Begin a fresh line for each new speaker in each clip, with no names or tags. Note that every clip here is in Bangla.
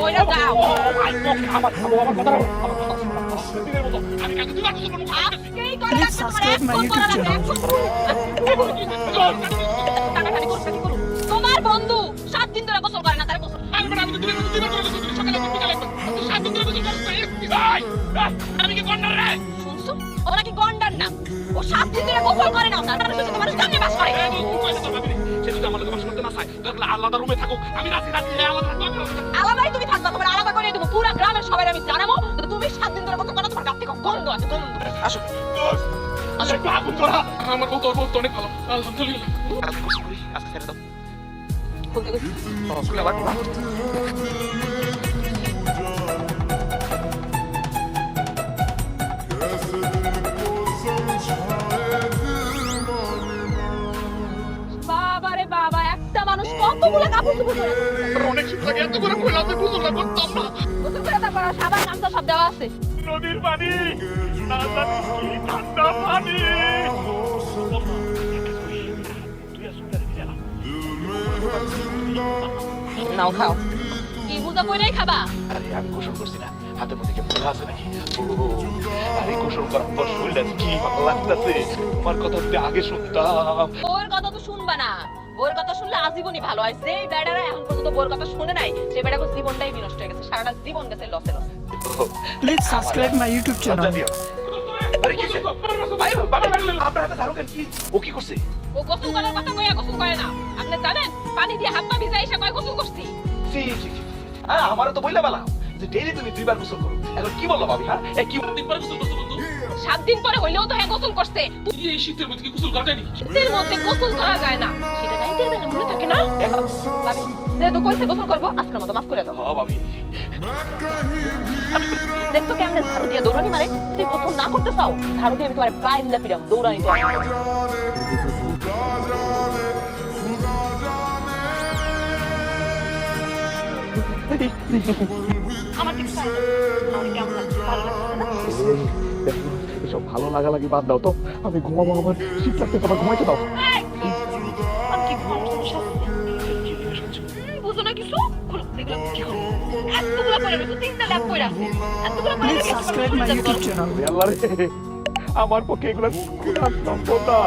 ওইটা যাও। আজকেই করে
Please
রাখবো,
subscribe my
তোমার
YouTube
এখন
channel.
তোমার বন্ধু 7 দিন ধরে গোসল করে না, তার গোসল শুনছো? ও নাকি গন্ডার না, ও 7 দিন ধরে গোসল করে না, তার সাথে তোমার সামনে বাস করে। আলাদাই তুমি থাকবা, তোমার আলাদা করে দেবো, পুরো গ্রামের সবাই আমি জানাবো যে তুমি 7 দিন ধরে গোসল করো, তোমার গাছ থেকে গন্ধ আছে, গন্ধ। আসো
আমার বউ তোর বউ তো অনেক ভালো, আলহামদুলিল্লাহ।
খুলতে গেছি। বাবারে বাবা, একটা মানুষ কতগুলো কাপড় চোপড় পরে?
অনেক শীত লাগে, এত করে কইলাম যে গোসল না করতাম না।
গোসল করে তারপর সাবান নামতা সব দেওয়া আছে।
নদীর পানি, না জানি কি ঠান্ডা পানি।
নাও খাও। কি বুঝা কইরাই খাবা?
আরে আমি গোসল করছি না, হাতের মধ্যে কি ফোলা আছে নাকি? ও, আরে গোসল করার পর শরীরটা কি ভালো লাগতেছে। তোমার কথা যদি আগে শুনতাম।
বউয়ের কথা তো শুনবা না, বউয়ের কথা শুনলে আজীবনই ভালো হয়। যেই বেড়ারা এখন পর্যন্ত বউয়ের কথা শুনে নাই, সেই বেড়ার জীবনটাই বিনষ্ট হয়ে গেছে, সারাটা জীবন গেছে লসে লসে।
Please subscribe my YouTube
লজ্জা
channel.
দিও। আরে কি হইছে? ভাই, বাবা, আপনার হাতে ধারো কেন? কি? ও কি করছে?
ও গোসল করার কথা কইয়া গোসল করে না। আপনি জানেন পানি দিয়ে হাত পা ভিজাই এসে কয় গোসল করছি।
ছি, ছি, ছি, ছি। আমারও তো বইলা বেলা যে ডেইলি তুমি 2 বার গোসল করো। এখন কি বললো ভাবি? হ্যাঁ, কি
দিন পরে গোসল করছো বন্ধু?
7 দিন পরে হইলেও তো হ্যাঁ গোসল করছে।
তুই এই শীতের মধ্যে কি গোসল কাটানি?
শীতের মধ্যে গোসল করা যায় না, সেটা রাইতের বেলা মনে থাকে না। ভাবি যেহেতু কইছে গোসল করবো, আজকের মতো মাফ করে দাও।
হ্যাঁ ভাবি।
দেখতো কেমনে ঝাড়ু দিয়ে দৌড়ানি মারে। তুই গোসল না করতে চাও, ঝাড়ু দিয়ে আমি তোমার পায়ে দিলে ফিরাম দৌড়ানি তো। আমার কিছু আমার কেমন লাগছে? ভালো লাগছে না?
এসব ভালো লাগালাগি বাদ দাও তো, আমি ঘুমাবো, আমার শীত লাগতে, তোমার ঘুমাইতে দাও।
এই! আমি কি ঘুমানোর সমস্যা আছে? বুঝো না কিছু? খুলো, দেখলাম কি করো? এতগুলো পরে রয়েছে, 3টা ল্যাপ পরে আছে। এতগুলো পরে
Please
রয়েছে,
subscribe my YouTube channel.
আল্লাহ রে, আমার পক্ষে এগুলো করা সম্ভব না।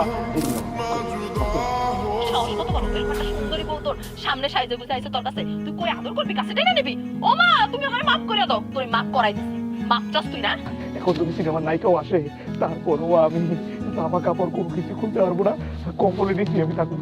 সাহস কত বড়, এরকম একটা সুন্দরী বউ তোর সামনে সাইজে গুছে আইছে তোর কাছে, তুই কই আদর করবি, কাছে টেনে নিবি? ও মা, তুমি আমায় মাফ করে দাও। তুই মাফ করাই দিছি, মাফ চাস তুই না?
এখন যদি সিনেমার নায়িকাও আসে, তারপরও আমি জামা কাপড় কোনো কিছু খুলতে পারবো না, কম্বলে নিচ্ছি আমি থাকবো।